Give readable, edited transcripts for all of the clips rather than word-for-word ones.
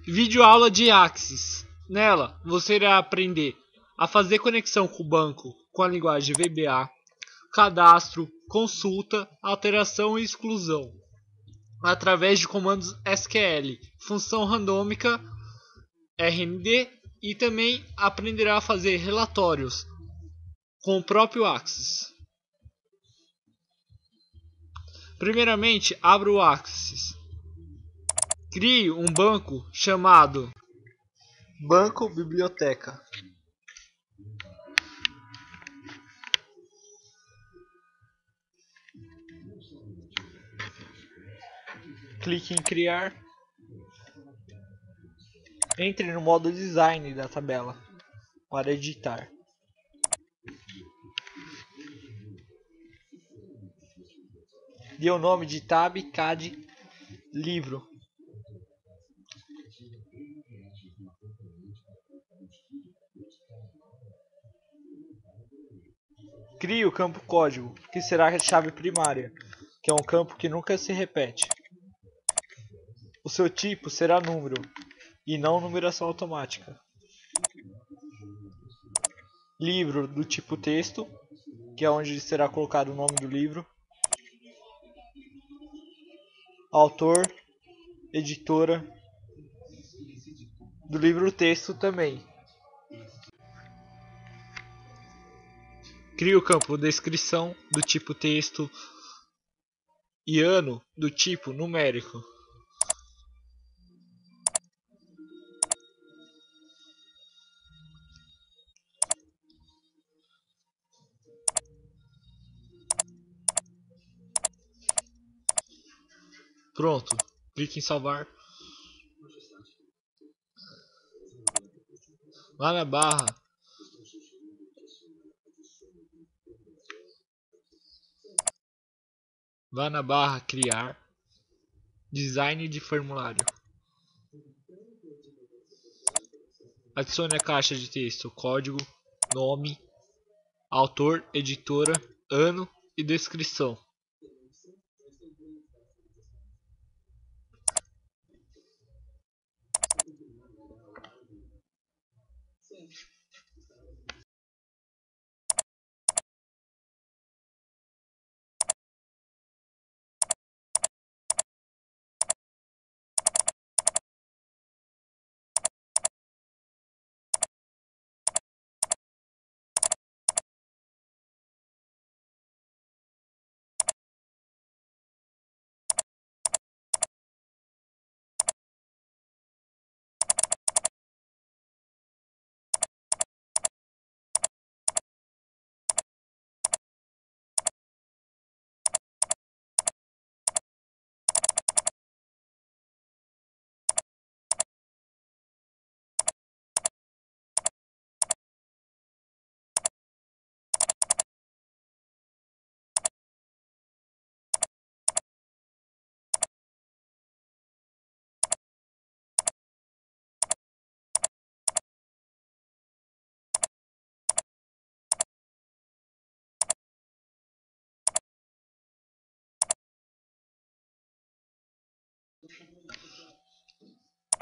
Videoaula de Axis. Nela, você irá aprender a fazer conexão com o banco com a linguagem VBA, cadastro, consulta, alteração e exclusão, através de comandos SQL, função randômica, RND, e também aprenderá a fazer relatórios com o próprio Axis. Primeiramente, abra o Axis. Crie um banco chamado Banco Biblioteca. Clique em criar. Entre no modo design da tabela para editar. Dê o nome de tab, CAD, livro. Crie o campo código, que será a chave primária, que é um campo que nunca se repete. O seu tipo será número, e não numeração automática. Livro do tipo texto, que é onde será colocado o nome do livro. Autor, editora, do livro texto também. Crie o campo descrição do tipo texto e ano do tipo numérico. Pronto, clique em salvar. Lá na barra criar, design de formulário. Adicione a caixa de texto código, nome, autor, editora, ano e descrição.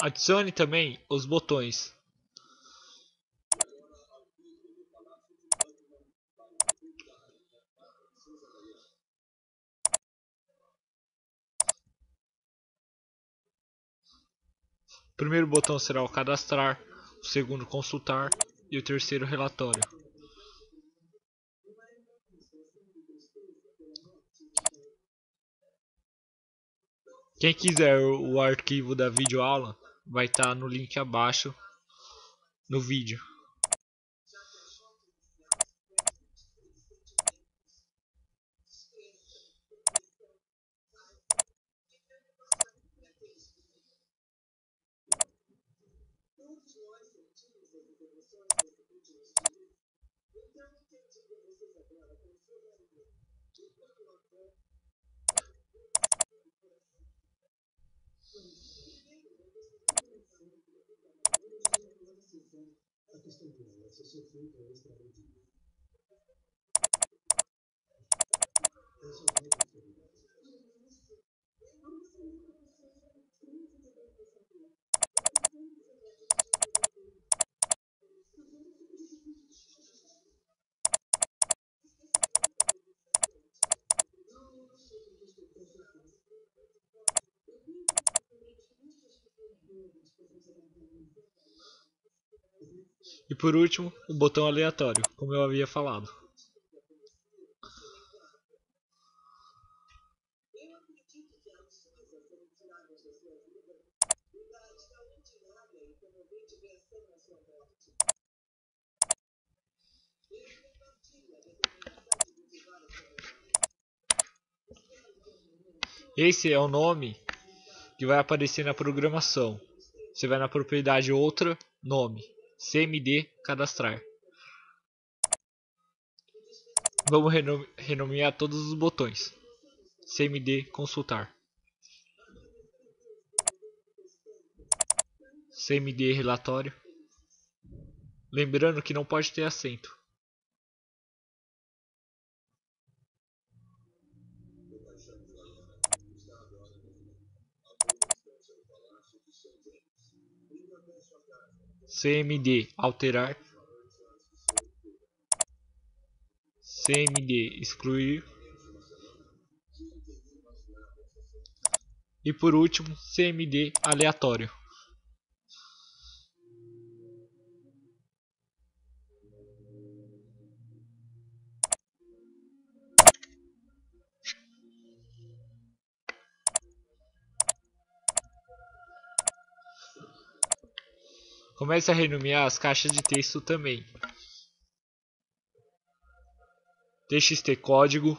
Adicione também os botões. O primeiro botão será o cadastrar, o segundo consultar e o terceiro relatório. Quem quiser o arquivo da videoaula vai estar no link abaixo no vídeo. E por último, o botão aleatório, como eu havia falado. Esse é o nome que vai aparecer na programação. Você vai na propriedade outra, nome, CMD cadastrar. Vamos renomear todos os botões. CMD consultar. CMD relatório. Lembrando que não pode ter acento. CMD alterar. CMD excluir. E por último, CMD aleatório. Comece a renomear as caixas de texto também. TXT código.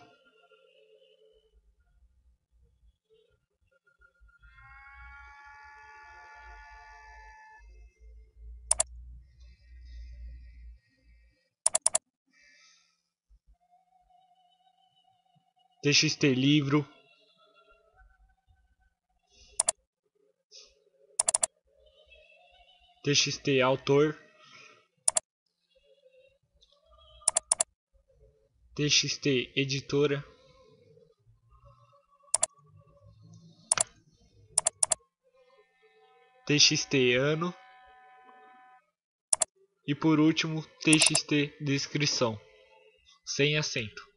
TXT livro. TXT autor. TXT editora. TXT ano. E por último, TXT descrição, sem acento.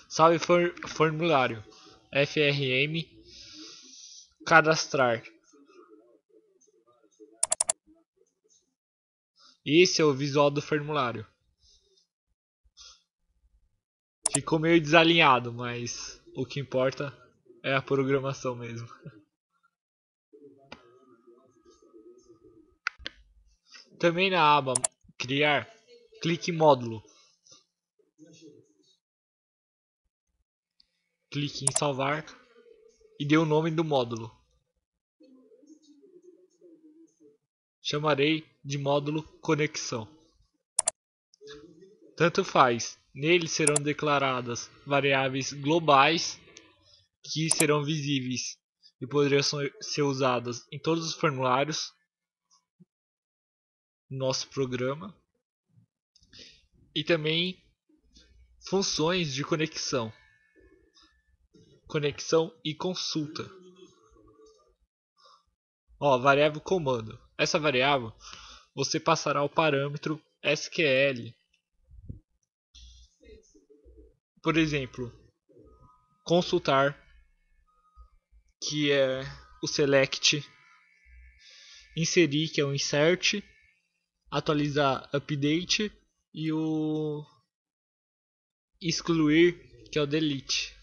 Salve formulário. FRM cadastrar. Esse é o visual do formulário. Ficou meio desalinhado, mas o que importa é a programação mesmo. Também na aba criar, clique em módulo. Clique em salvar e dê o nome do módulo. Chamarei de módulo conexão. Tanto faz, nele serão declaradas variáveis globais que serão visíveis e poderão ser usadas em todos os formulários do nosso programa e também funções de conexão e consulta. Variável comando. Essa variável você passará o parâmetro SQL. Por exemplo, consultar, que é o select, inserir, que é o insert, atualizar, update, e o excluir, que é o delete.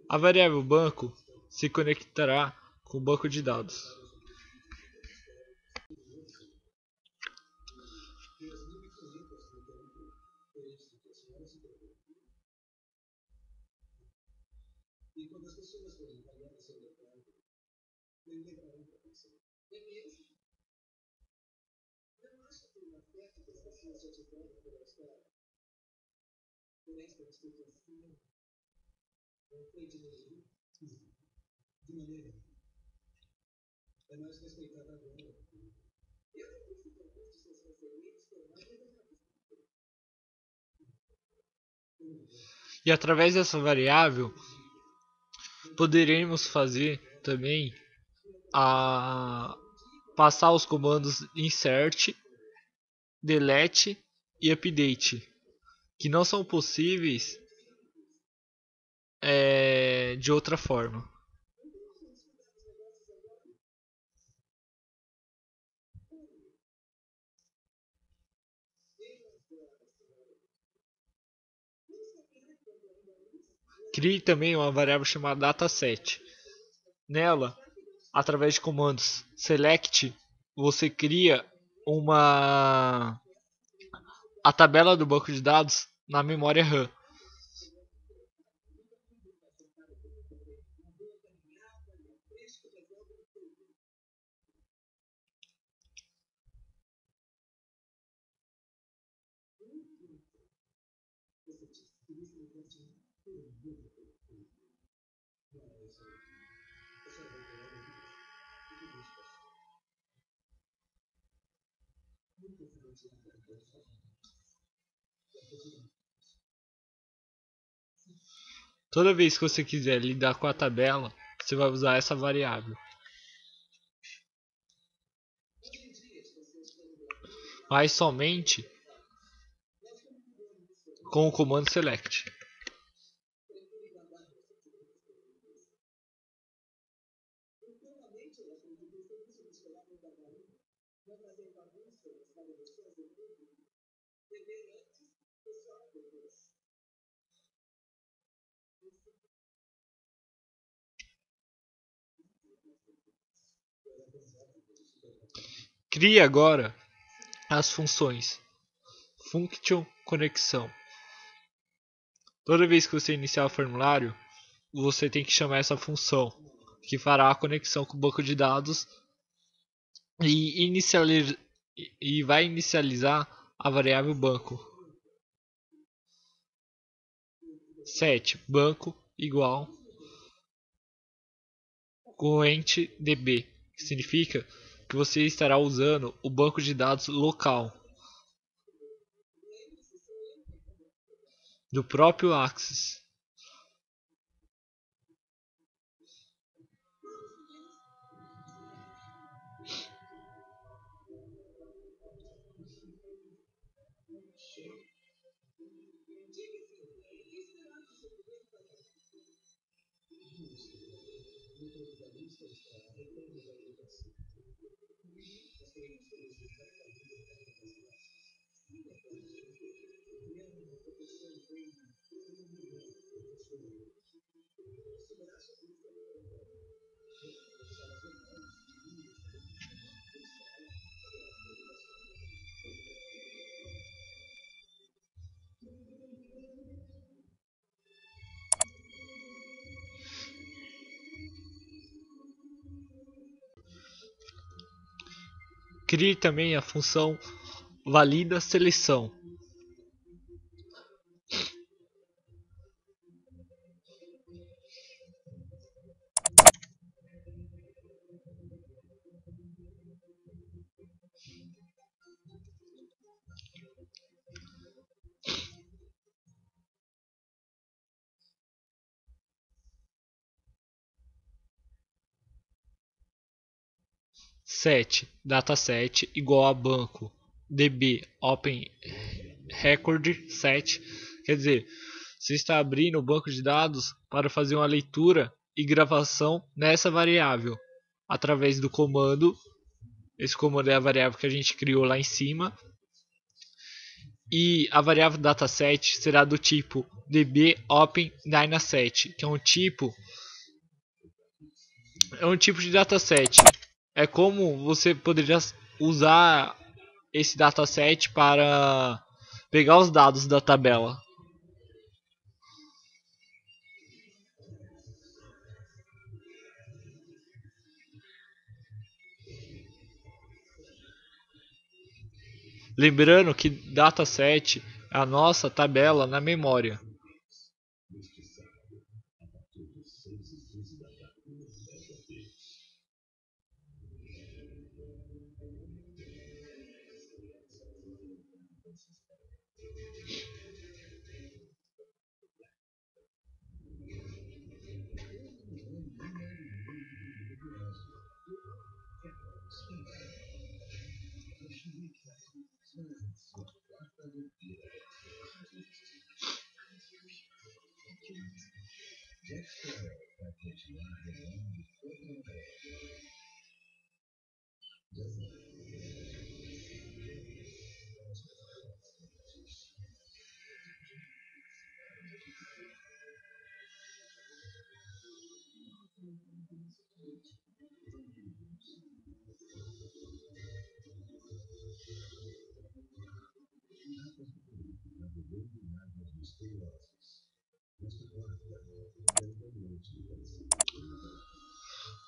A variável banco se conectará com o banco de dados. E através dessa variável, Poderemos fazer também a passar os comandos insert, delete e update, que não são possíveis de outra forma. Crie também uma variável chamada dataset. Nela, através de comandos select, você cria a tabela do banco de dados na memória RAM. Toda vez que você quiser lidar com a tabela, você vai usar essa variável. Mas somente com o comando select. Crie agora as funções function conexão. Toda vez que você iniciar o formulário, você tem que chamar essa função, que fará a conexão com o banco de dados e vai inicializar a variável banco. Set banco igual corrente db, que significa que você estará usando o banco de dados local do próprio Axis. Crie também a função valida seleção. Set dataset igual a banco db open record set, quer dizer, você está abrindo o banco de dados para fazer uma leitura e gravação nessa variável através do comando. Esse comando é a variável que a gente criou lá em cima, e a variável dataset será do tipo db open dataset, que é um tipo de dataset. É como você poderia usar esse dataset para pegar os dados da tabela. Lembrando que dataset é a nossa tabela na memória.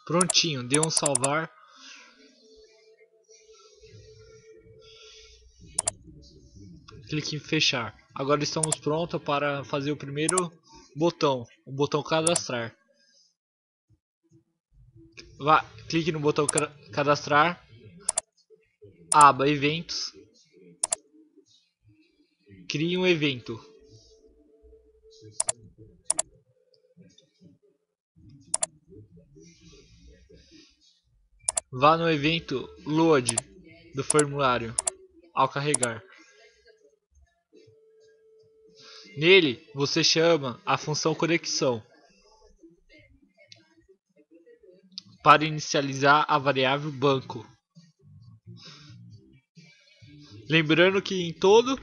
Prontinho, deu um salvar. Clique em fechar. Agora estamos prontos para fazer o primeiro botão, o botão cadastrar. Clique no botão cadastrar, aba eventos, crie um evento. Vá no evento load do formulário ao carregar. Nele você chama a função conexão para inicializar a variável banco. Lembrando que em todos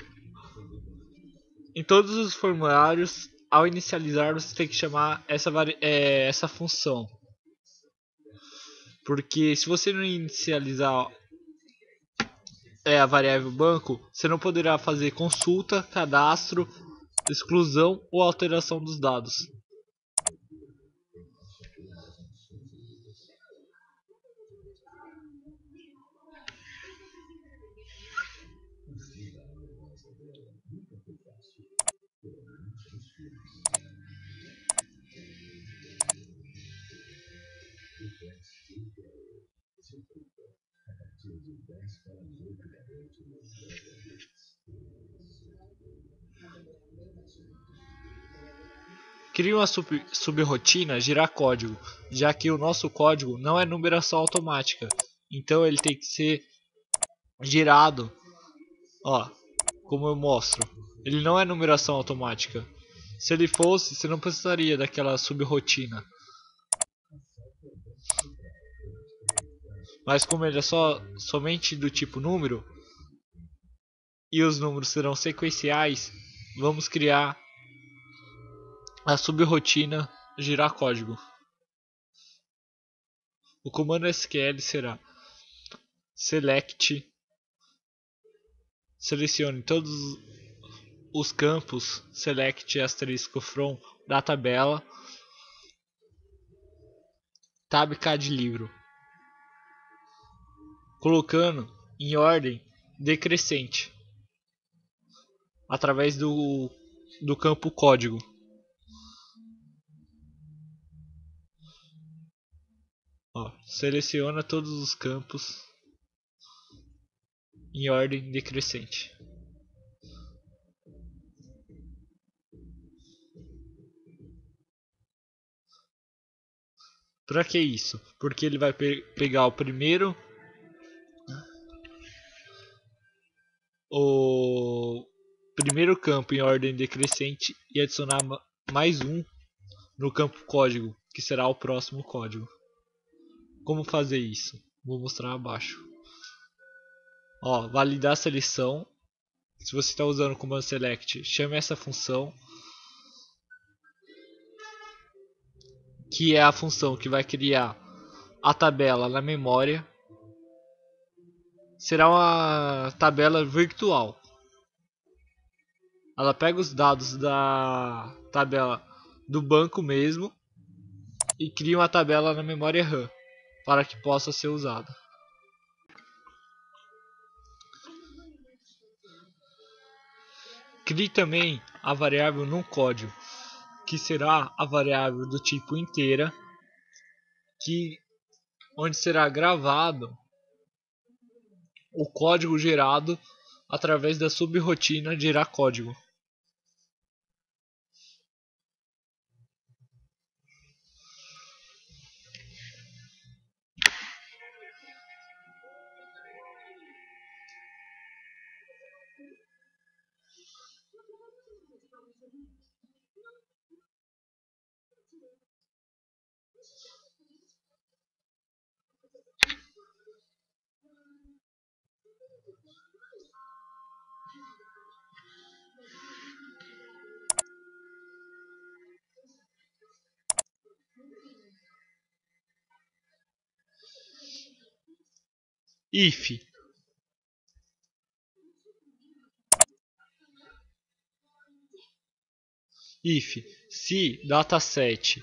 os formulários, ao inicializar, você tem que chamar essa função. Porque se você não inicializar a variável banco, você não poderá fazer consulta, cadastro, exclusão ou alteração dos dados. Crie uma subrrotina girar código, já que o nosso código não é numeração automática. Então ele tem que ser girado, ó, como eu mostro. Ele não é numeração automática. Se ele fosse, você não precisaria daquela subrrotina. Mas como ele é somente do tipo número, e os números serão sequenciais, vamos criar a subrrotina girar código. O comando SQL será selecione todos os campos select asterisco from da tabela, tab cad livro, colocando em ordem decrescente através do campo código. Ó, seleciona todos os campos em ordem decrescente. Para que isso? Porque ele vai pegar o primeiro campo em ordem decrescente e adicionar mais um no campo código, que será o próximo código. Como fazer isso? Vou mostrar abaixo. Ó, validar a seleção. Se você está usando o comando select, chame essa função, que é a função que vai criar a tabela na memória. Será uma tabela virtual. Ela pega os dados da tabela do banco mesmo e cria uma tabela na memória RAM para que possa ser usada. Crie também a variável numCódigo, que será a variável do tipo inteira, onde será gravado o código gerado através da subrrotina gerar código. if se dataset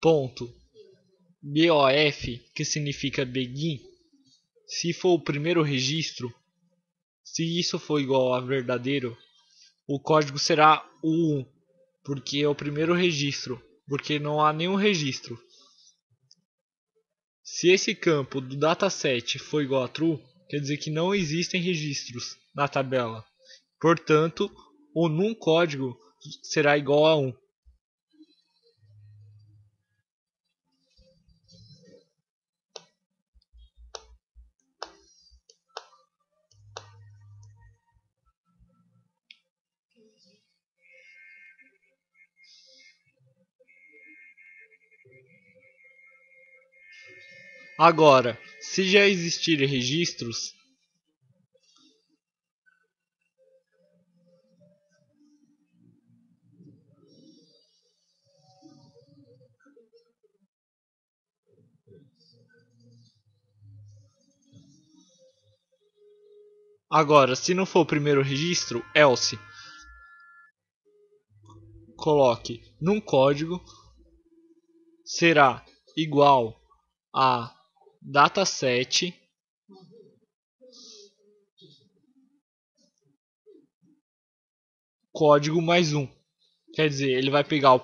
ponto bof, que significa begin, se for o primeiro registro, se isso for igual a verdadeiro, o código será o 1, porque é o primeiro registro, porque não há nenhum registro. Se esse campo do dataset for igual a true, quer dizer que não existem registros na tabela. Portanto, o num código será igual a 1. Agora, se já existirem registros, agora, se não for o primeiro registro, else, coloque num código será igual a dataset código mais 1. Quer dizer, ele vai pegar o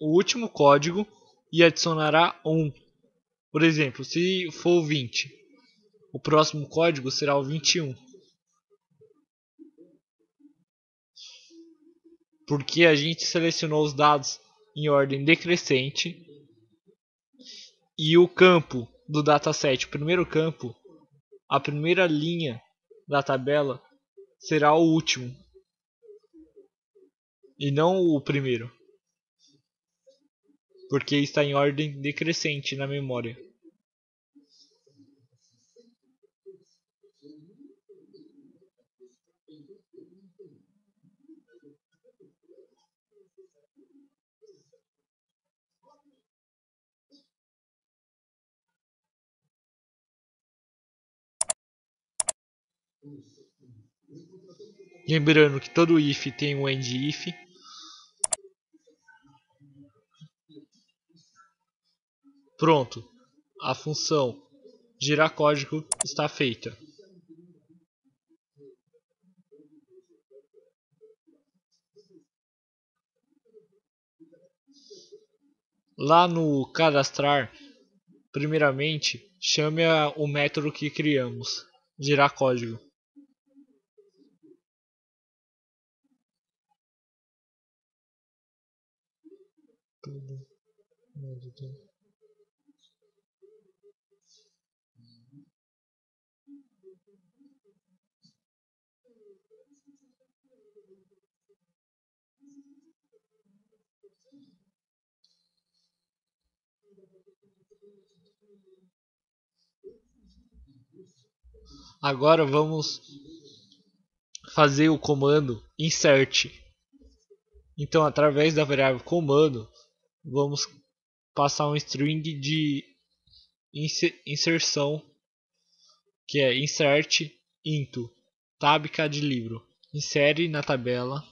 último código e adicionará 1. Por exemplo, se for o 20, o próximo código será o 21. Porque a gente selecionou os dados em ordem decrescente e o campo do dataset, o primeiro campo, a primeira linha da tabela será o último e não o primeiro, porque está em ordem decrescente na memória. Lembrando que todo if tem um end if. Pronto, a função girar código está feita. Lá no cadastrar, primeiramente, chame o método que criamos, girar código. Agora vamos fazer o comando insert. Então, através da variável comando, vamos passar um string de inserção, que é insert into tab que é de livro. Insere na tabela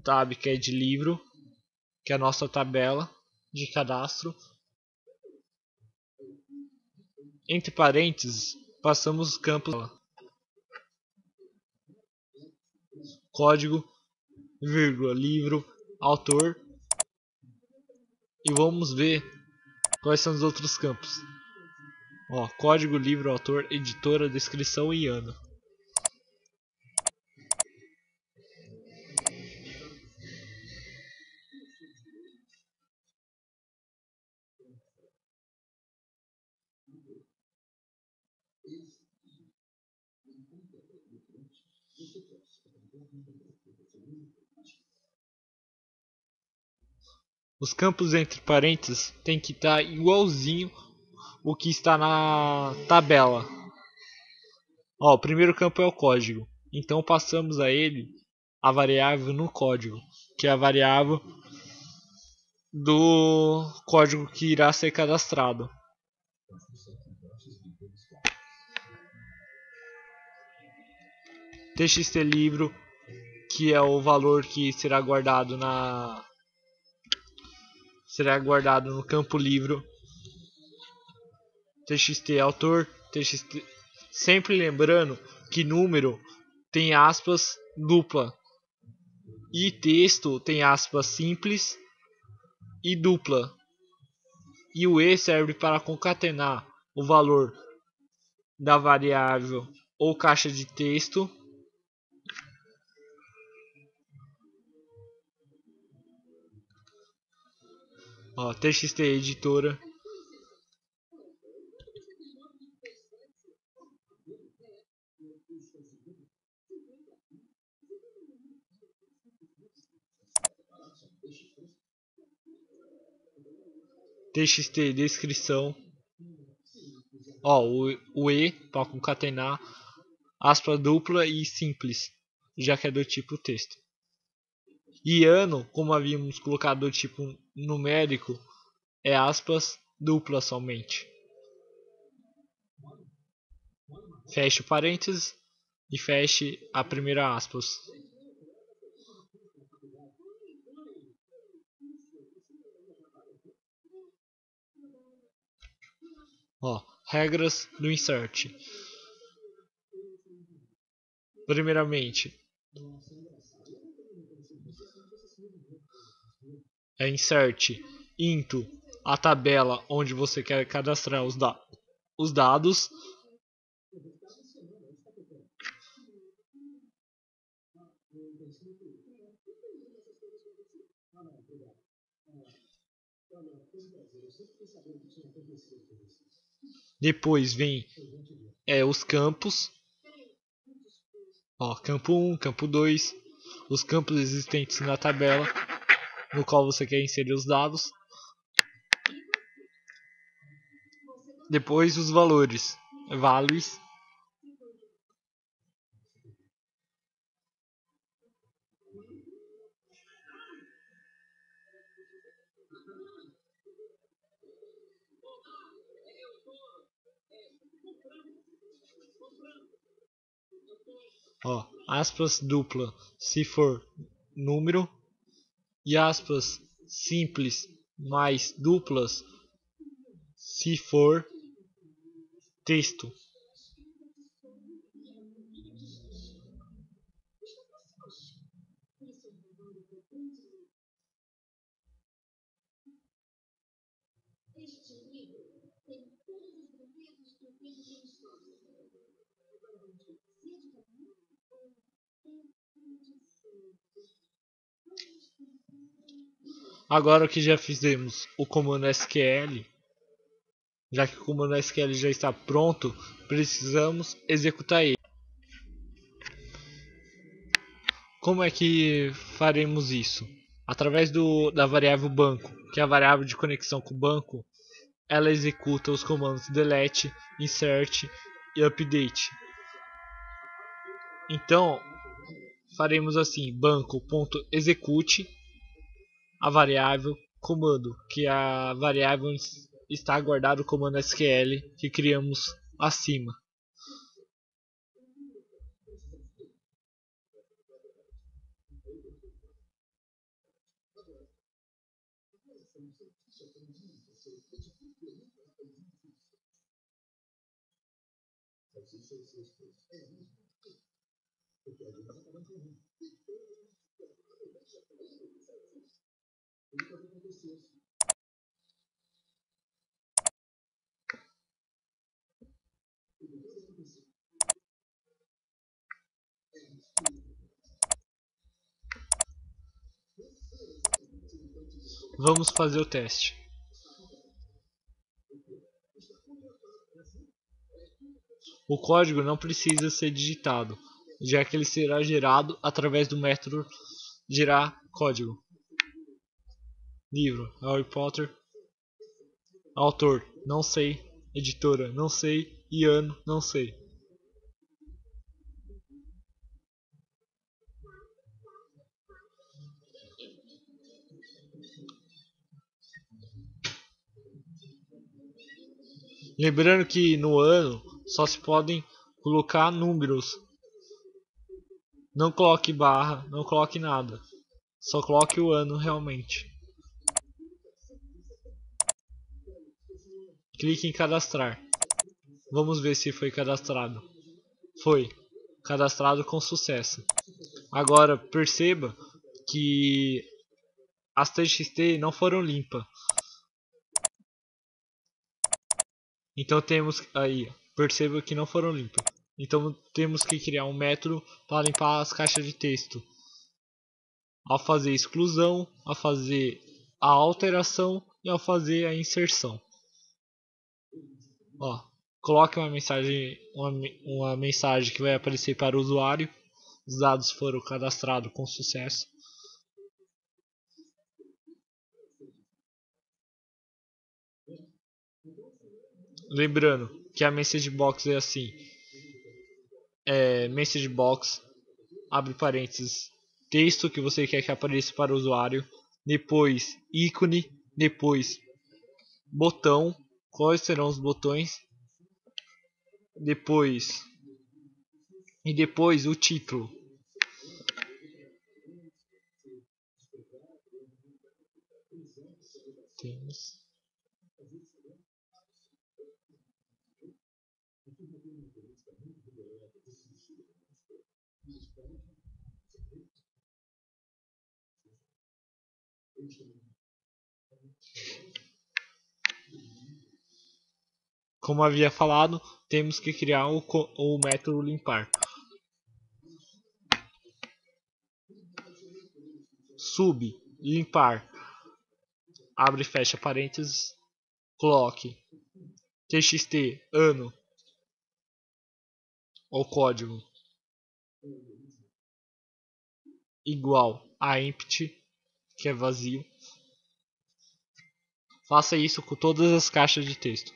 tab que é de livro, que é a nossa tabela de cadastro. Entre parênteses, passamos os campos código, vírgula, livro, autor, e vamos ver quais são os outros campos. Ó, código, livro, autor, editora, descrição e ano. Os campos entre parênteses tem que estar igualzinho o que está na tabela. Ó, o primeiro campo é o código. Então passamos a ele a variável no código, que é a variável do código que irá ser cadastrado. TXT livro, que é o valor que será guardado no campo livro. TXT autor, TXT, sempre lembrando que número tem aspas dupla e texto tem aspas simples e dupla. E o E serve para concatenar o valor da variável ou caixa de texto TXT editora, TXT descrição, o E para concatenar aspa dupla e simples, já que é do tipo texto. E ano, como havíamos colocado do tipo numérico, é aspas dupla somente. Feche o parênteses e feche a primeira aspas. Regras do insert. Primeiramente, insert into a tabela onde você quer cadastrar os dados. Depois vem os campos. Campo 1, campo 2, os campos existentes na tabela no qual você quer inserir os dados. Depois os valores, values. Aspas dupla se for número e aspas simples mais duplas se for texto. Agora que já fizemos o comando SQL, já que o comando SQL já está pronto, precisamos executar ele. Como é que faremos isso? Através da variável banco, que é a variável de conexão com o banco, ela executa os comandos delete, insert e update. Então, faremos assim, banco.execute a variável comando, que a variável está guardado o comando SQL que criamos acima. Vamos fazer o teste. O código não precisa ser digitado, já que ele será gerado através do método gerar código. Livro: Harry Potter. Autor: não sei. Editora: não sei. E ano: não sei. Lembrando que no ano só se podem colocar números. Não coloque barra, não coloque nada. Só coloque o ano realmente. Clique em cadastrar. Vamos ver se foi cadastrado. Foi cadastrado com sucesso. Agora perceba que as TXT não foram limpas. Então temos aí, perceba que não foram limpas. Então temos que criar um método para limpar as caixas de texto. Ao fazer exclusão, ao fazer a alteração e ao fazer a inserção. Ó, coloque uma mensagem que vai aparecer para o usuário. Os dados foram cadastrados com sucesso. Lembrando que a message box é assim: message box, abre parênteses, texto que você quer que apareça para o usuário, depois ícone, depois botão, quais serão os botões, depois o título. Temos como havia falado, temos que criar o método limpar. Sub, limpar, abre e fecha parênteses, coloque txt ano ou código igual a empty, que é vazio. Faça isso com todas as caixas de texto.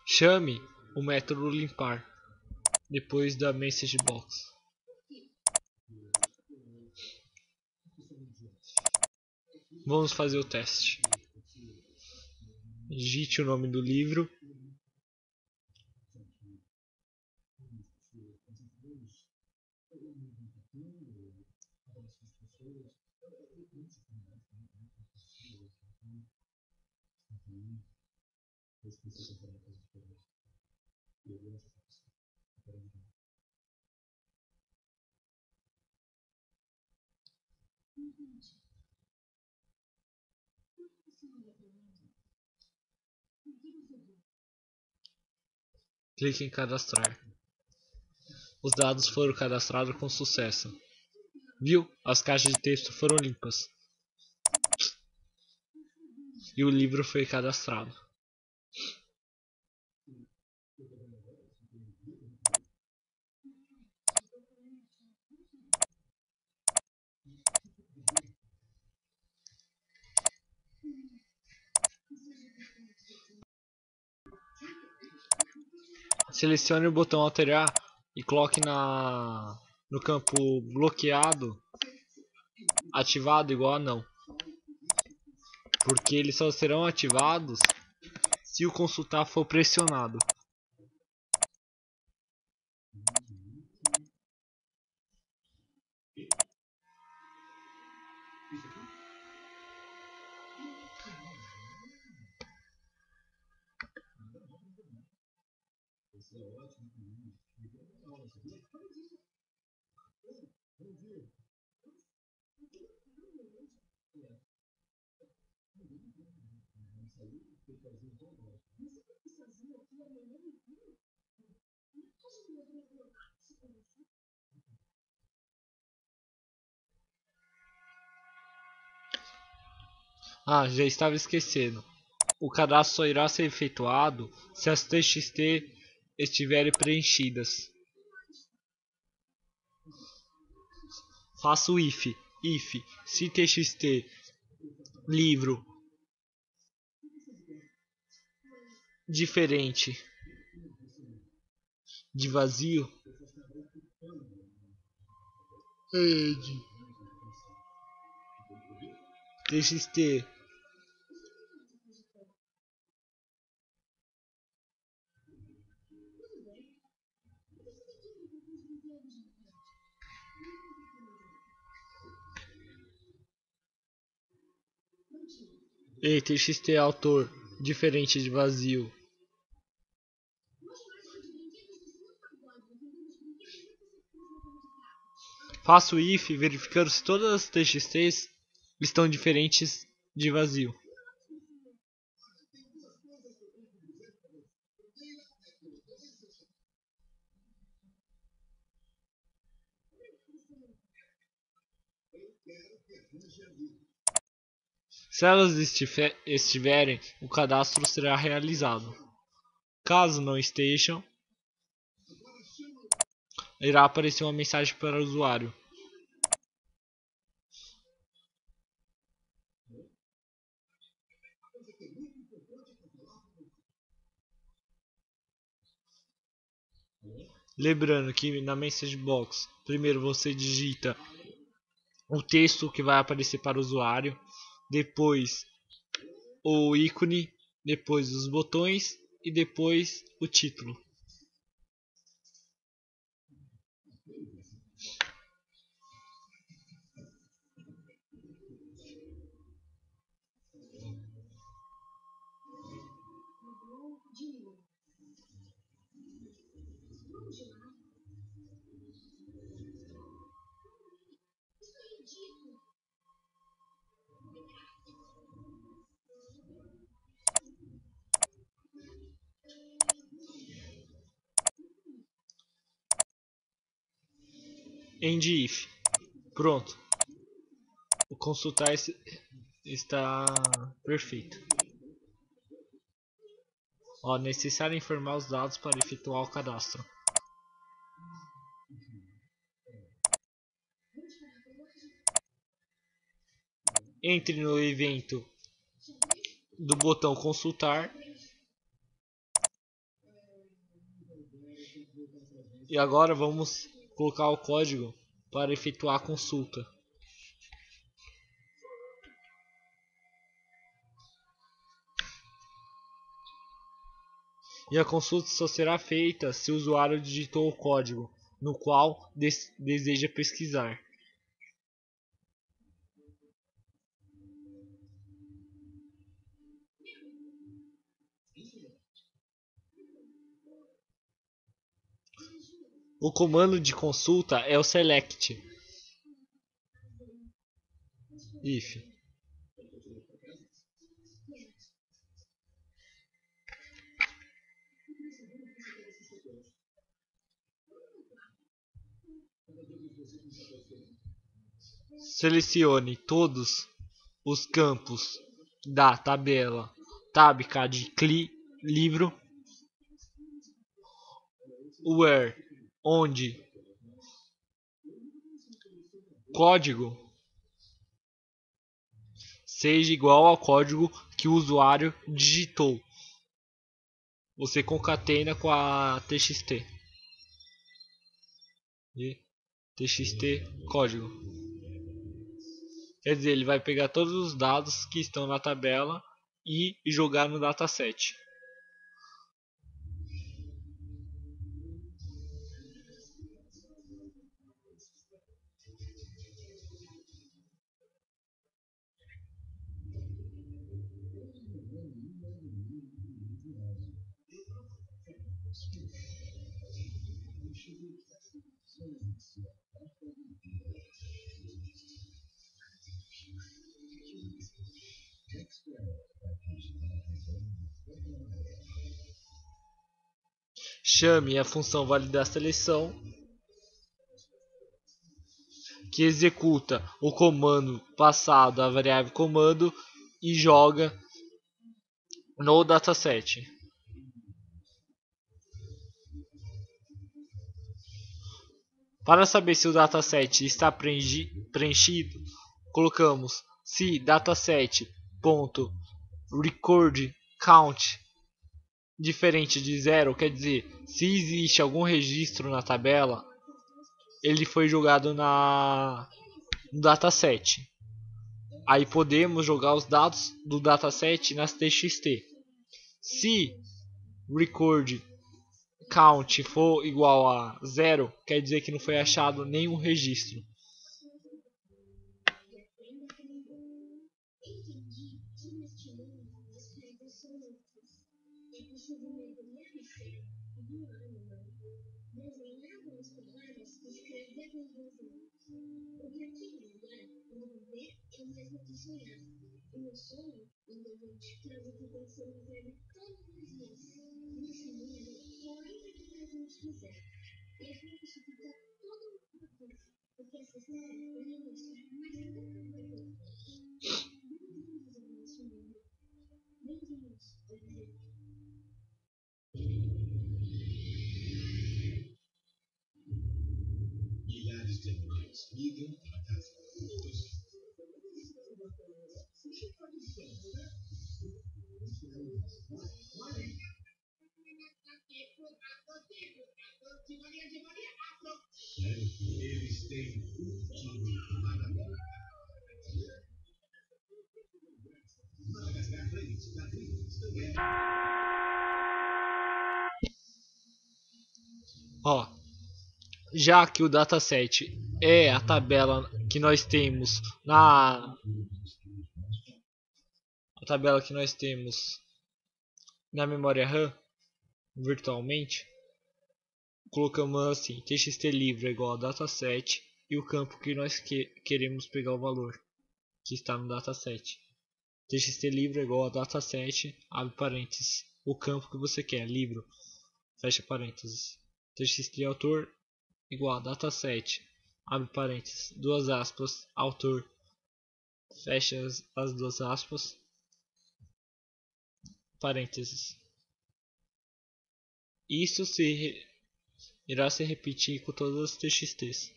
Chame o método limpar depois da message box. Vamos fazer o teste. Digite o nome do livro. Clique em cadastrar. Os dados foram cadastrados com sucesso. Viu? As caixas de texto foram limpas. E o livro foi cadastrado. Selecione o botão alterar e coloque no campo bloqueado ativado igual a não. Porque eles só serão ativados se o consultar for pressionado. Ah, já estava esquecendo. O cadastro só irá ser efetuado se as TXT estiverem preenchidas. Faça o if se TXT livro diferente de vazio, TXT TXT autor diferente de vazio. Faço o if verificando se todas as TXTs estão diferentes de vazio. Se elas estiverem, o cadastro será realizado. Caso não estejam, irá aparecer uma mensagem para o usuário. Lembrando que na message box, primeiro você digita o texto que vai aparecer para o usuário, depois o ícone, depois os botões e depois o título. End if. Pronto. O consultar está perfeito. Ó, necessário informar os dados para efetuar o cadastro. Entre no evento do botão consultar. E agora vamos colocar o código para efetuar a consulta. E a consulta só será feita se o usuário digitou o código no qual deseja pesquisar. O comando de consulta é o select. If. Selecione todos os campos da tabela tábica de livro where onde código seja igual ao código que o usuário digitou. Você concatena com a TXT. E TXT código. Quer dizer, ele vai pegar todos os dados que estão na tabela e jogar no dataset. Chame a função validar seleção, que executa o comando passado à variável comando e joga no dataset. Para saber se o dataset está preenchido, colocamos se dataset.recordCount diferente de 0, quer dizer, se existe algum registro na tabela, ele foi jogado no dataset. Aí podemos jogar os dados do dataset nas txt. Se record count for igual a 0, quer dizer que não foi achado nenhum registro. Ó, já que o dataset é a tabela que nós temos na memória RAM virtualmente, colocamos assim: txt livre é igual a dataset e o campo que nós queremos pegar o valor que está no dataset. Txt livre é igual a dataset, abre parênteses, o campo que você quer, livro, fecha parênteses. Txt autor igual a dataset, abre parênteses, duas aspas, autor, fecha as duas aspas, parênteses. Isso irá se repetir com todas as txts.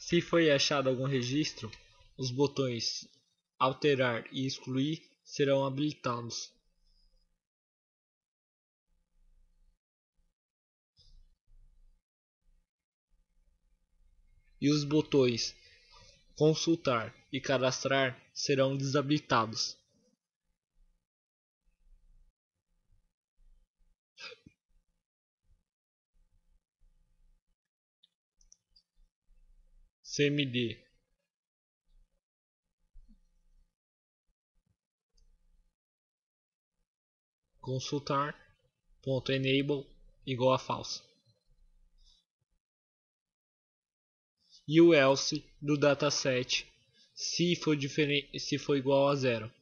Se foi achado algum registro, os botões alterar e excluir serão habilitados. E os botões consultar e cadastrar serão desabilitados. cmd consultar.enable igual a false. E o else do dataset se for igual a 0.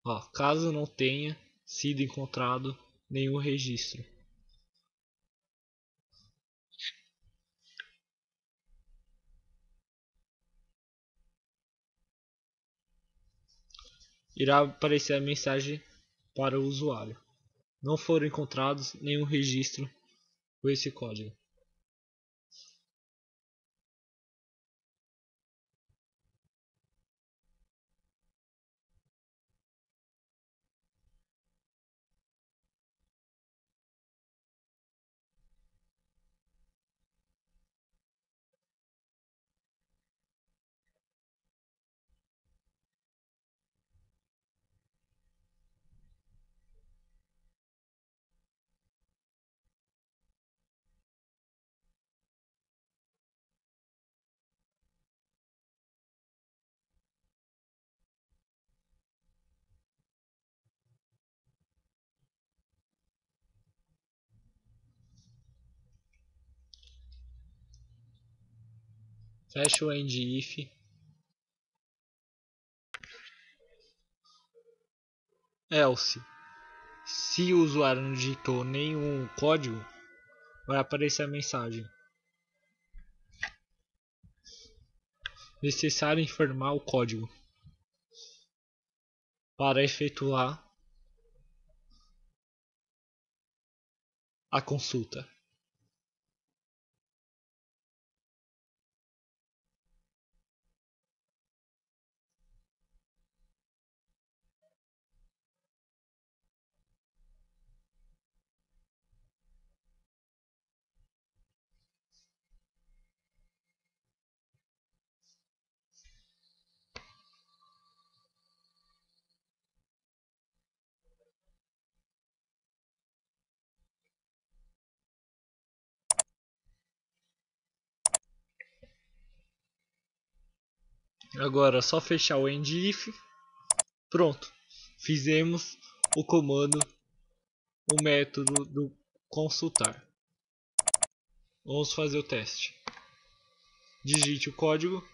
Ó, caso não tenha sido encontrado nenhum registro. irá aparecer a mensagem para o usuário: não foram encontrados nenhum registro com esse código. Fecha o end-if. Else. Se o usuário não digitou nenhum código, vai aparecer a mensagem: necessário informar o código para efetuar a consulta. Agora é só fechar o end-if. Pronto. Fizemos o comando, o método do consultar. Vamos fazer o teste. Digite o código.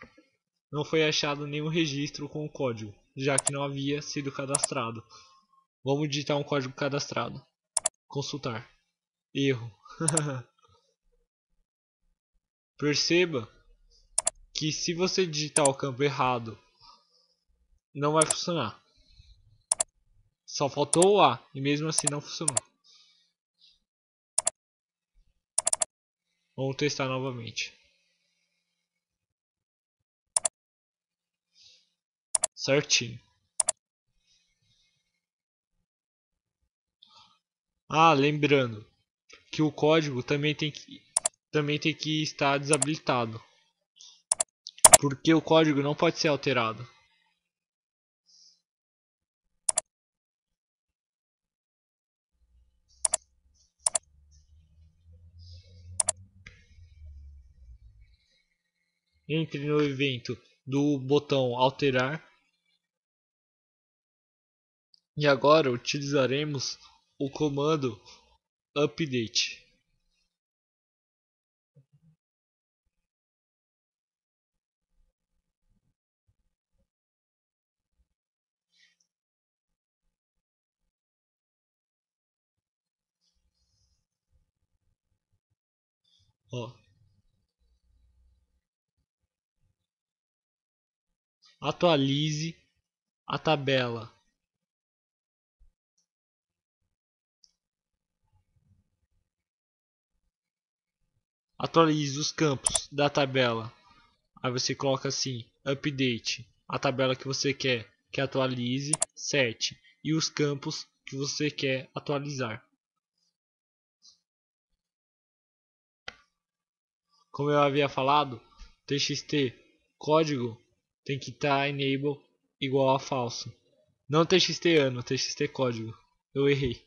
Não foi achado nenhum registro com o código, já que não havia sido cadastrado. Vamos digitar um código cadastrado. Consultar. Erro. Perceba que se você digitar o campo errado, não vai funcionar. Só faltou o A e mesmo assim não funcionou. Vamos testar novamente. Certinho. Ah, lembrando que o código também tem que estar desabilitado, porque o código não pode ser alterado. Entre no evento do botão alterar e agora utilizaremos o comando update. Ó, atualize a tabela. Atualize os campos da tabela. Aí você coloca assim, update, a tabela que você quer que atualize, 7, e os campos que você quer atualizar. Como eu havia falado, txt código tem que estar enable igual a falso. Não txt ano, txt código. Eu errei.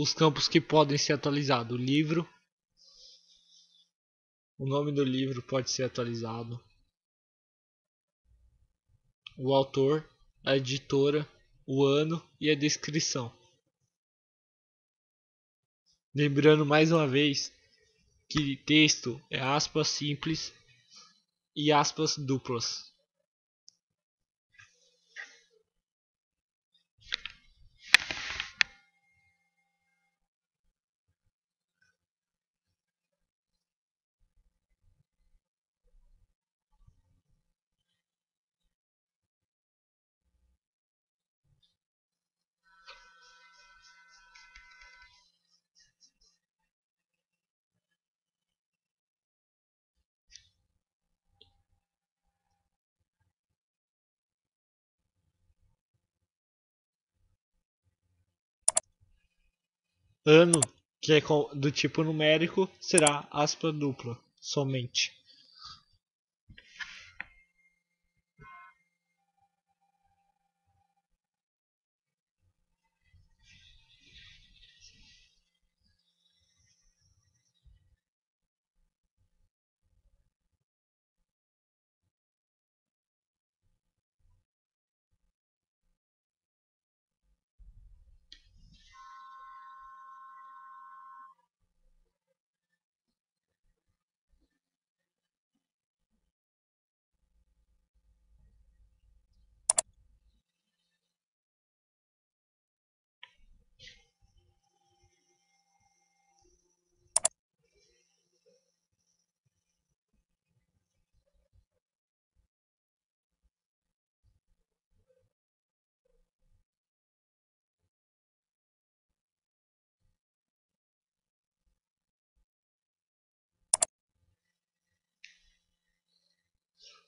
os campos que podem ser atualizados. O livro, o nome do livro pode ser atualizado. O autor, a editora, o ano e a descrição. Lembrando mais uma vez que texto é aspas simples e aspas duplas. Ano, que é do tipo numérico, será aspa dupla, somente.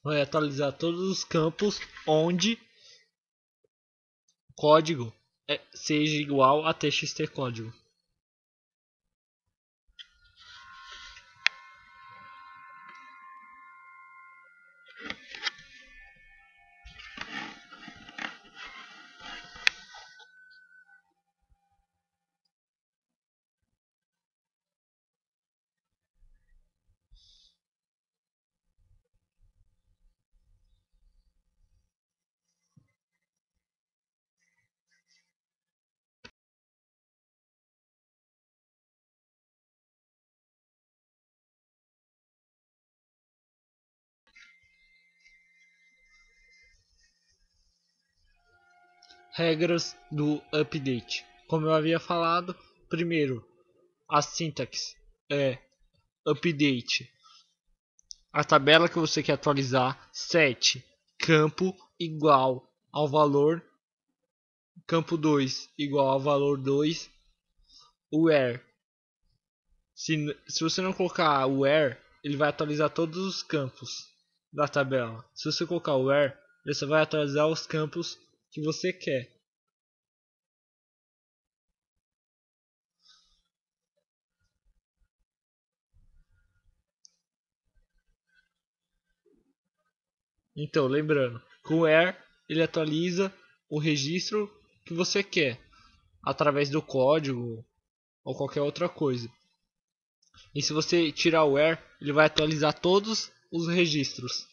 Vai atualizar todos os campos onde código seja igual a txtcódigo. Regras do update. Como eu havia falado, primeiro, a sintaxe é update. A tabela que você quer atualizar, set campo igual ao valor, campo 2 igual ao valor 2, where. Se você não colocar o where, ele vai atualizar todos os campos da tabela. Se você colocar o where, ele só vai atualizar os campos que você quer. Então, lembrando, com o where ele atualiza o registro que você quer através do código ou qualquer outra coisa. E se você tirar o where, ele vai atualizar todos os registros.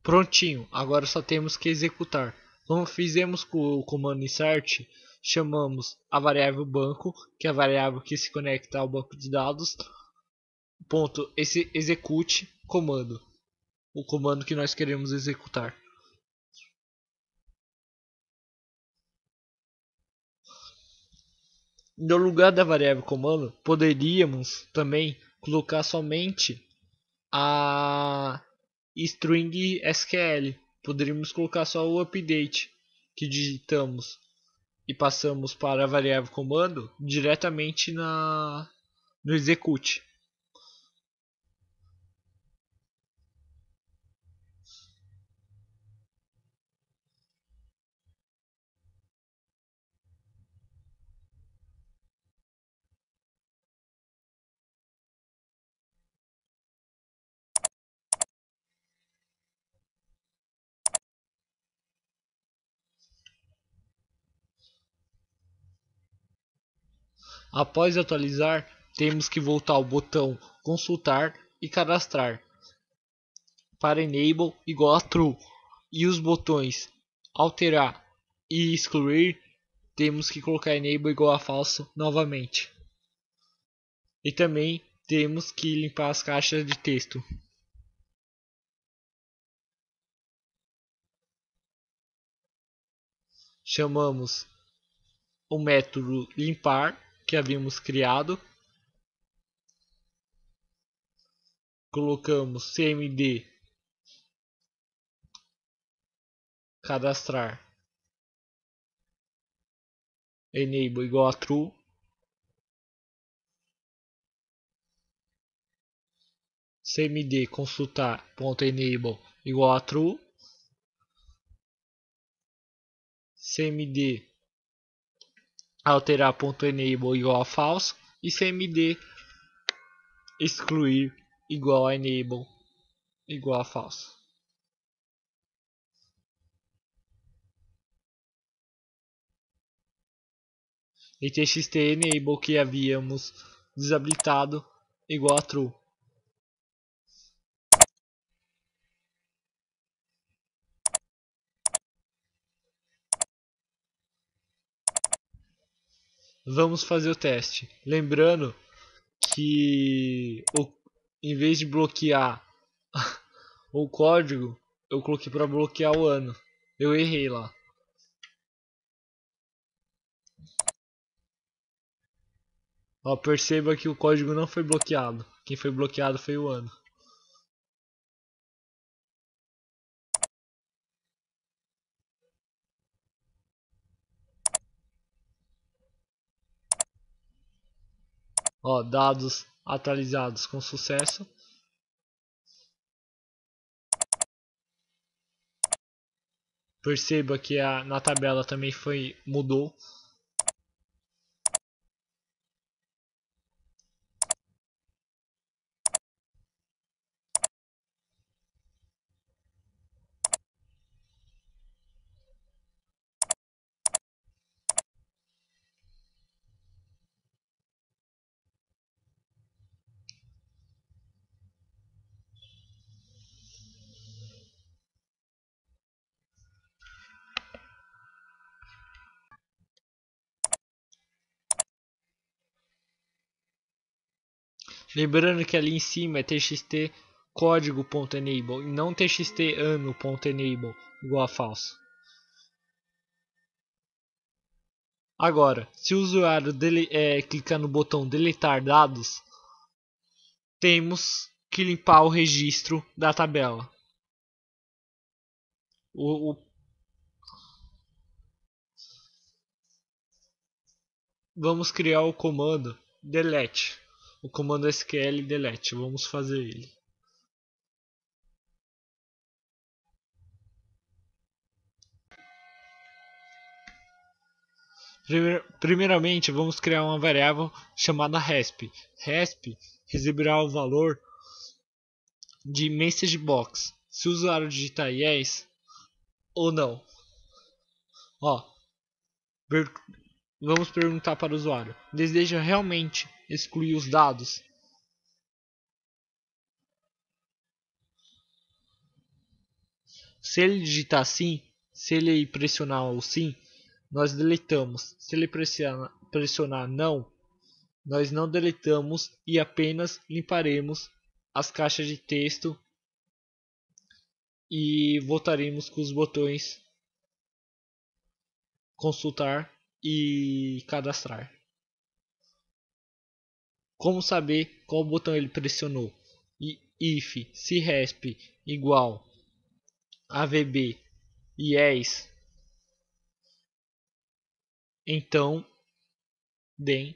Prontinho, agora só temos que executar. Como fizemos com o comando insert, chamamos a variável banco, que é a variável que se conecta ao banco de dados, ponto, execute comando, o comando que nós queremos executar. No lugar da variável comando, poderíamos também colocar somente a string SQL. Poderíamos colocar só o update que digitamos e passamos para a variável comando diretamente no execute. Após atualizar, temos que voltar ao botão consultar e cadastrar para enable igual a true, e os botões alterar e excluir temos que colocar enable igual a falso novamente. E também temos que limpar as caixas de texto. Chamamos o método limpar que havíamos criado. Colocamos cmd cadastrar enable igual a true. Cmd consultar.enable igual a true. Cmd alterar.enable igual a false. E cmd excluir igual a enable igual a false. E txt enable que havíamos desabilitado igual a true. Vamos fazer o teste. Lembrando que em vez de bloquear o código, eu coloquei para bloquear o ano. Eu errei lá. Ó, perceba que o código não foi bloqueado. Quem foi bloqueado foi o ano. Ó, dados atualizados com sucesso. Perceba que na tabela também mudou. Lembrando que ali em cima é txt código.enable e não txt ano.enable igual a falso. Agora, se o usuário clicar no botão deletar dados, temos que limpar o registro da tabela. Vamos criar o comando delete, o comando SQL delete. Vamos fazer ele. Primeiramente, vamos criar uma variável chamada resp. Resp receberá o valor de messagebox se o usuário digitar yes ou não. Ó, vamos perguntar para o usuário: deseja realmente excluir os dados? Se ele digitar sim, se ele pressionar o sim, nós deletamos. Se ele pressionar não, nós não deletamos e apenas limparemos as caixas de texto e voltaremos com os botões consultar e cadastrar. Como saber qual botão ele pressionou? If se resp igual avb yes, então den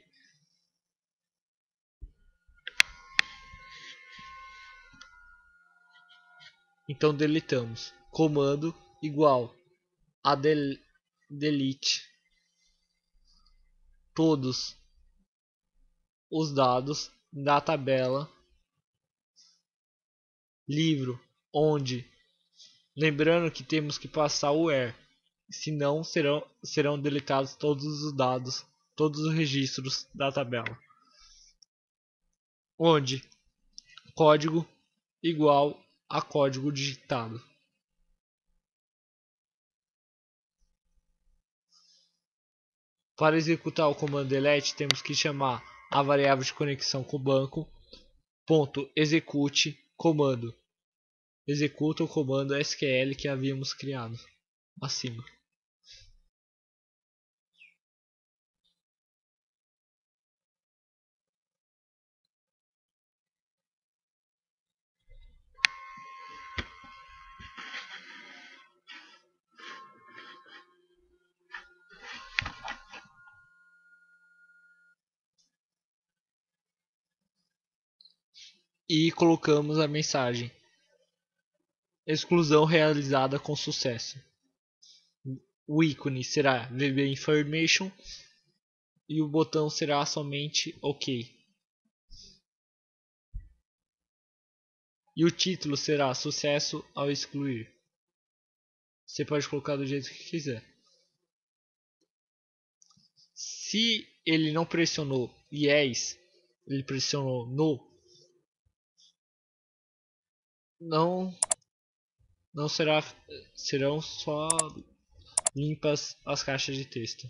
então deletamos. Comando igual a delete todos os dados da tabela livro onde, lembrando que temos que passar o where, senão serão deletados todos os dados, todos os registros da tabela, onde código igual a código digitado. Para executar o comando delete, temos que chamar a variável de conexão com o banco, .execute comando. Executa o comando SQL que havíamos criado acima. E colocamos a mensagem: exclusão realizada com sucesso. O ícone será VB Information e o botão será somente OK. E o título será sucesso ao excluir. Você pode colocar do jeito que quiser. Se ele não pressionou yes, ele pressionou no, não serão só limpas as caixas de texto.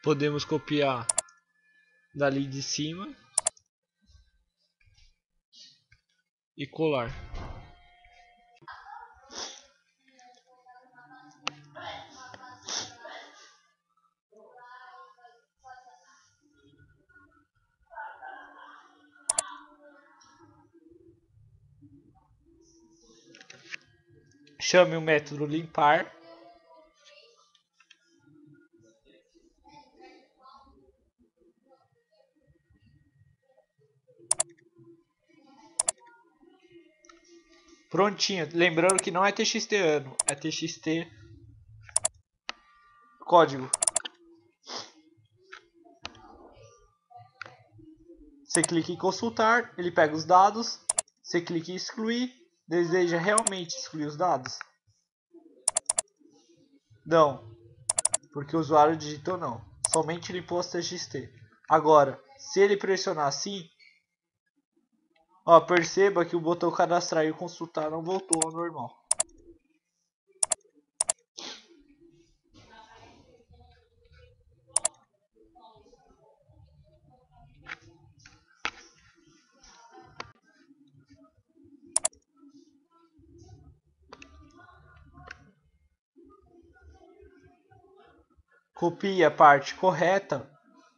Podemos copiar dali de cima e colar. Chame o método limpar. Prontinho. Lembrando que não é TXT ano, é TXT código. Você clica em consultar, ele pega os dados. Você clica em excluir. Deseja realmente excluir os dados? Não, porque o usuário digitou não. Somente limpou as TXT. Agora, se ele pressionar assim, ó, perceba que o botão cadastrar e consultar não voltou ao normal. Copie a parte correta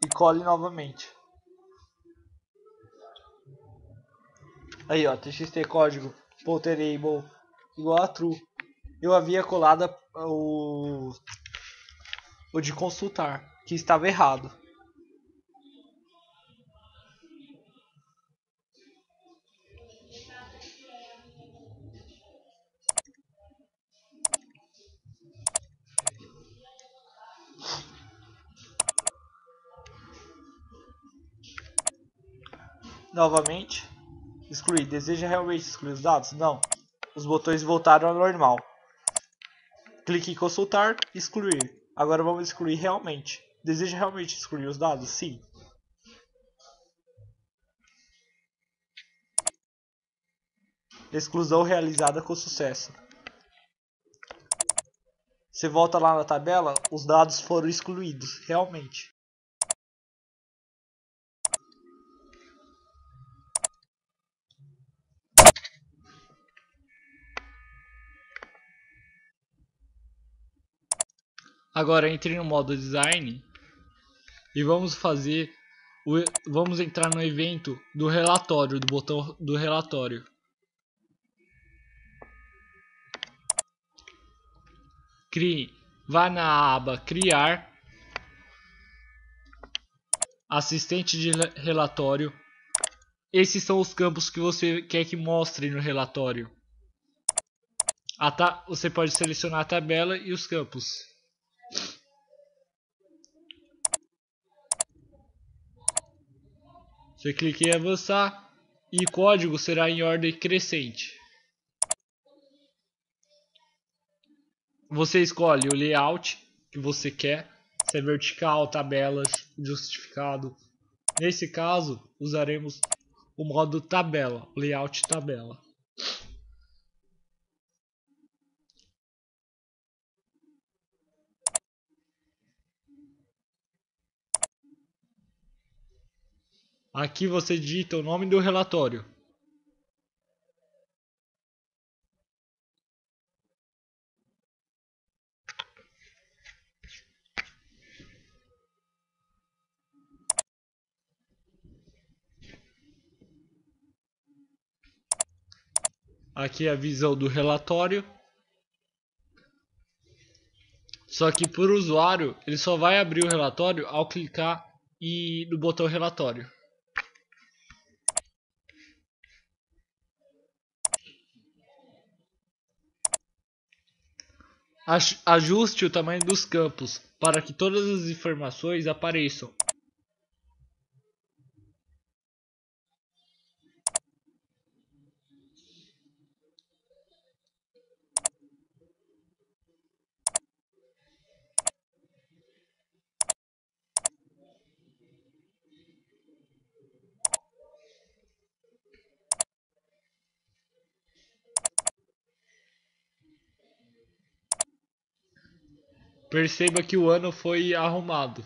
e cole novamente. Aí ó, txt código enable igual a true. Eu havia colado o de consultar, que estava errado. Novamente, excluir. Deseja realmente excluir os dados? Não. Os botões voltaram ao normal. Clique em consultar, excluir. Agora vamos excluir realmente. Deseja realmente excluir os dados? Sim. Exclusão realizada com sucesso. Você volta lá na tabela, os dados foram excluídos, realmente. Agora entre no modo design e vamos entrar no evento do relatório, do botão do relatório. Vá na aba criar, assistente de relatório. Esses são os campos que você quer que mostre no relatório. Você pode selecionar a tabela e os campos. Você clica em avançar e o código será em ordem crescente. Você escolhe o layout que você quer, se é vertical, tabelas, justificado. Nesse caso, usaremos o modo tabela, layout tabela. Aqui você digita o nome do relatório. Aqui é a visão do relatório. Só que por usuário, ele só vai abrir o relatório ao clicar no botão relatório. Ajuste o tamanho dos campos para que todas as informações apareçam. Perceba que o ano foi arrumado,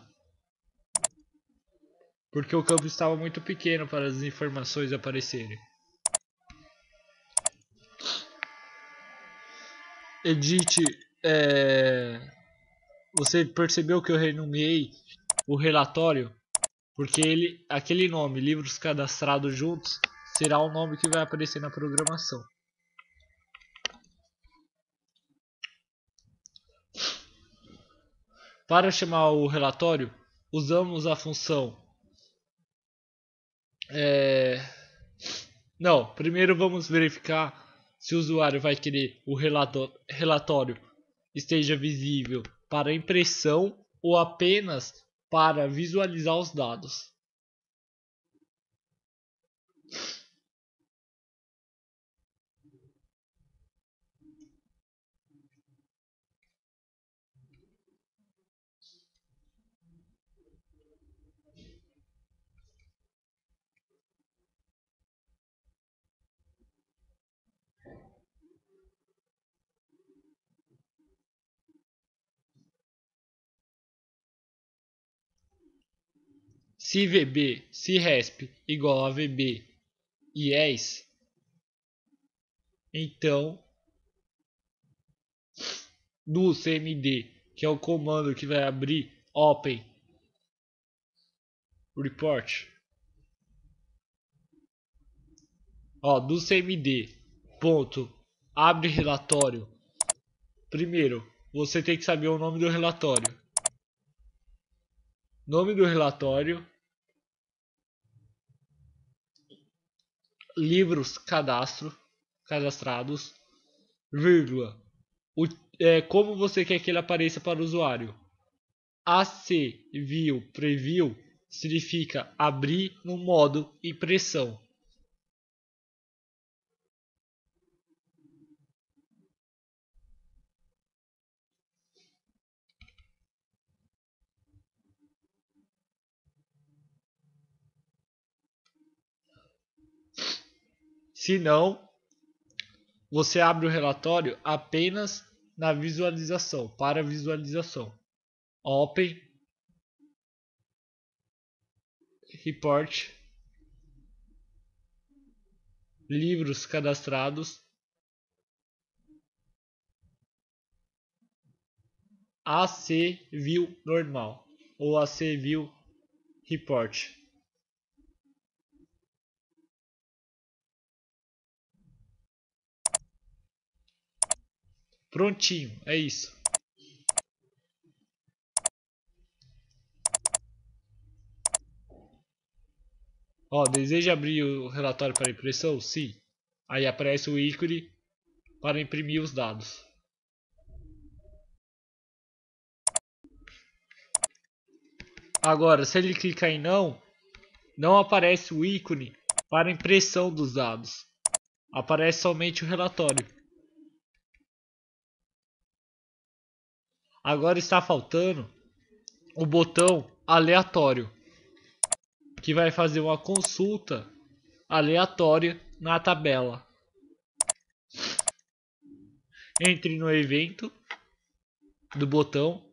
porque o campo estava muito pequeno para as informações aparecerem. Edite. Você percebeu que eu renomeei o relatório? Porque aquele nome, livros cadastrados juntos, será o nome que vai aparecer na programação. Para chamar o relatório, usamos a função. Não, primeiro vamos verificar se o usuário vai querer o relatório esteja visível para impressão ou apenas para visualizar os dados. Se VB, se RESP igual a VB e ES, então do CMD, que é o comando que vai abrir Open Report, do CMD, ponto, abre relatório. Primeiro, você tem que saber o nome do relatório. Nome do relatório, livros cadastrados, vírgula. Como você quer que ele apareça para o usuário. AC View Preview significa abrir no modo impressão. Se não, você abre o relatório apenas na visualização, para visualização. Open, Report, livros cadastrados, AC View normal ou AC View Report. Prontinho, é isso. Ó, deseja abrir o relatório para impressão? Sim. Aí aparece o ícone para imprimir os dados. Agora, se ele clicar em não, não aparece o ícone para impressão dos dados. Aparece somente o relatório. Agora está faltando o botão aleatório, que vai fazer uma consulta aleatória na tabela. Entre no evento do botão.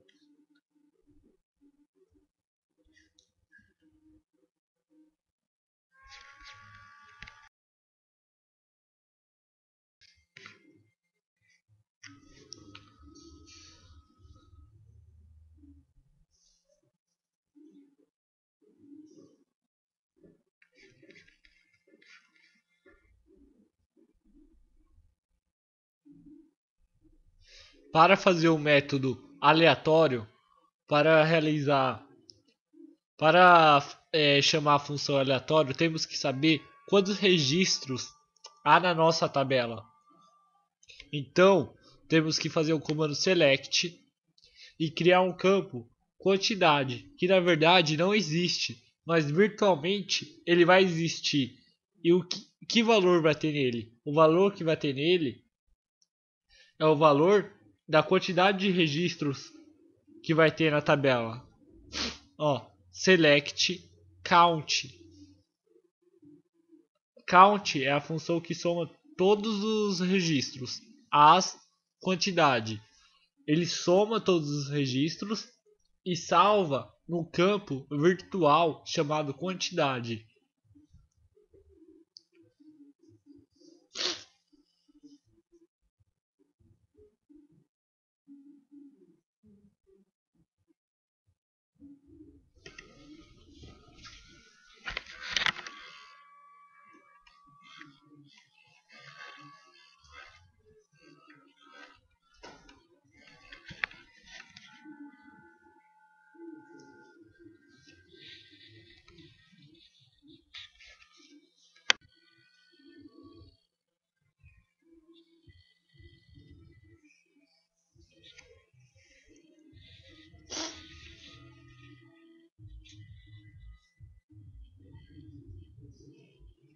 Para fazer o método aleatório, para realizar, para chamar a função aleatório, temos que saber quantos registros há na nossa tabela. Então, temos que fazer o comando select e criar um campo quantidade, que na verdade não existe, mas virtualmente ele vai existir. E que valor vai ter nele? O valor que vai ter nele é o valor da quantidade de registros que vai ter na tabela. Ó, select count. Count é a função que soma todos os registros, as quantidade. Ele soma todos os registros e salva no campo virtual chamado quantidade.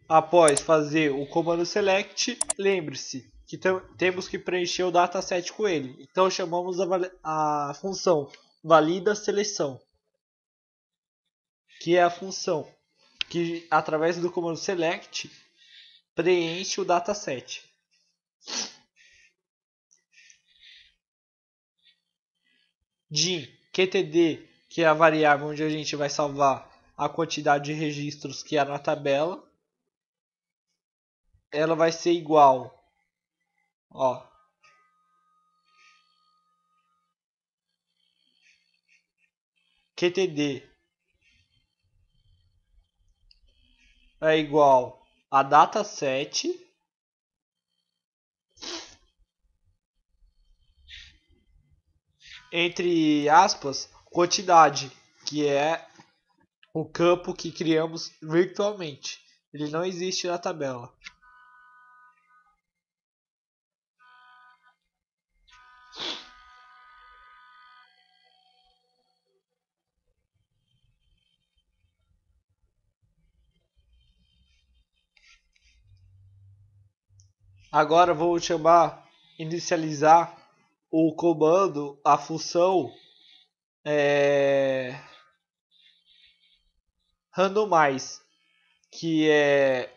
Após fazer o comando select, lembre-se que temos que preencher o dataset com ele. Então chamamos a função valida seleção, que é a função que através do comando select preenche o dataset. Din QTD, que é a variável onde a gente vai salvar a quantidade de registros que há na tabela, ela vai ser igual, ó, QTD é igual a dataset entre aspas quantidade, que é o campo que criamos virtualmente. Ele não existe na tabela. Agora vou inicializar o comando, a função randomize, que é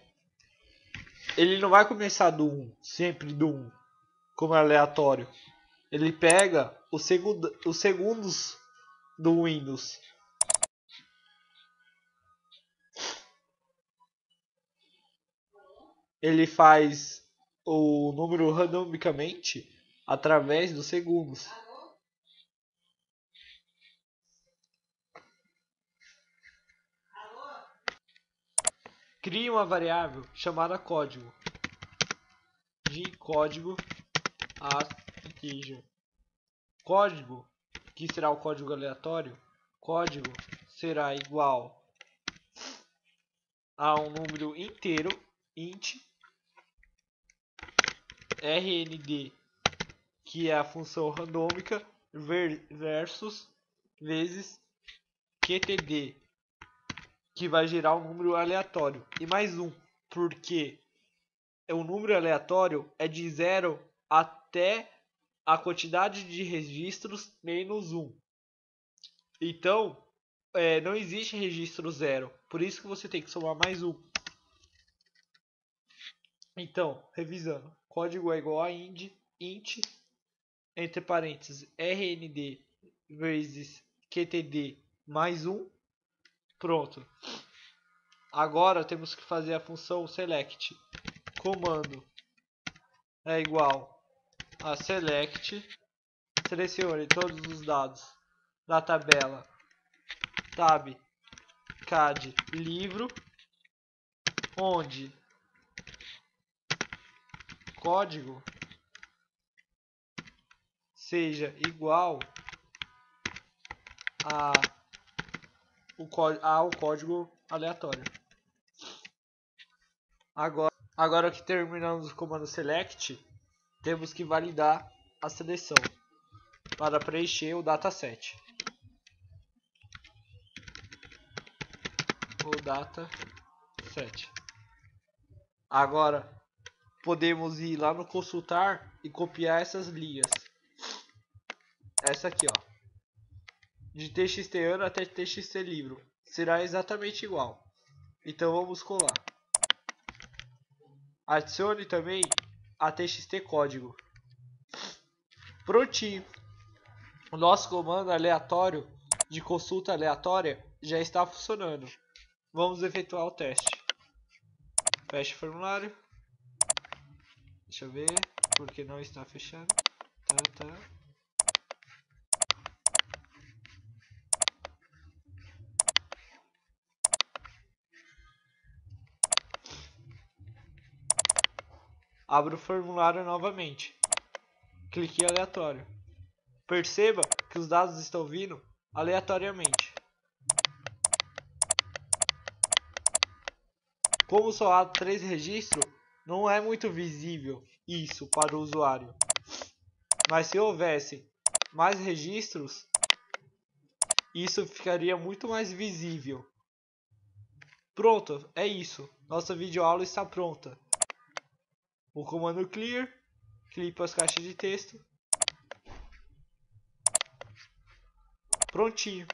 ele não vai começar do 1, sempre do 1, como é aleatório. Ele pega os segundos do Windows. Ele faz o número randomicamente através dos segundos. Crie uma variável chamada código. De código a integer. Código, que será o código aleatório, código será igual a um número inteiro, int, rnd, que é a função randômica, versus vezes qtd, que vai gerar um número aleatório. E mais um, porque o número aleatório é de 0 até a quantidade de registros menos 1. Então, não existe registro 0. Por isso que você tem que somar mais 1. Então, revisando. Código é igual a int, entre parênteses, rnd vezes qtd mais 1. Pronto. Agora temos que fazer a função select. Comando é igual a select. Selecione todos os dados da tabela tab cad livro, onde código seja igual ao código aleatório. Agora que terminamos o comando select, temos que validar a seleção para preencher o dataset. Agora podemos ir lá no consultar e copiar essas linhas. Essa aqui, ó, de txt ano até txt livro, será exatamente igual. Então vamos colar. Adicione também a txt código. Prontinho. O nosso comando aleatório de consulta aleatória já está funcionando. Vamos efetuar o teste. Feche o formulário. Deixa eu ver, porque não está fechando. Tá. Abra o formulário novamente. Clique em aleatório. Perceba que os dados estão vindo aleatoriamente. Como só há 3 registros, não é muito visível isso para o usuário. Mas se houvesse mais registros, isso ficaria muito mais visível. Pronto, é isso. Nossa videoaula está pronta. O comando clear, clipa as caixas de texto. Prontinho.